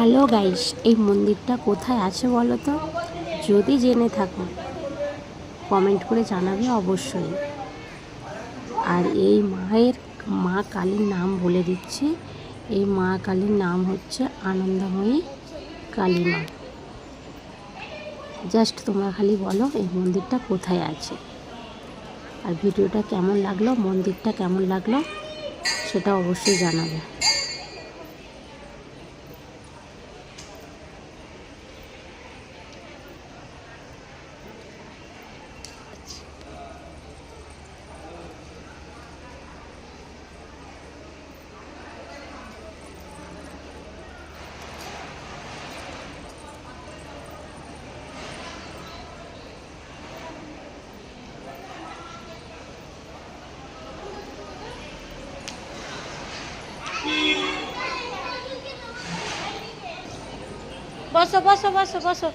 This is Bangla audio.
হ্যালো গাইস, এই মন্দিরটা কোথায় আছে বলো তো? যদি জেনে থাকো কমেন্ট করে জানাবে অবশ্যই। আর এই মা কালীর নাম বলে দিচ্ছি। এই মা কালীর নাম হচ্ছে আনন্দময়ী কালী মা। জাস্ট তোমরা খালি বলো এই মন্দিরটা কোথায় আছে, আর ভিডিওটা কেমন লাগলো, মন্দিরটা কেমন লাগলো সেটা অবশ্যই জানাবে। বসো বসো বসো বসো।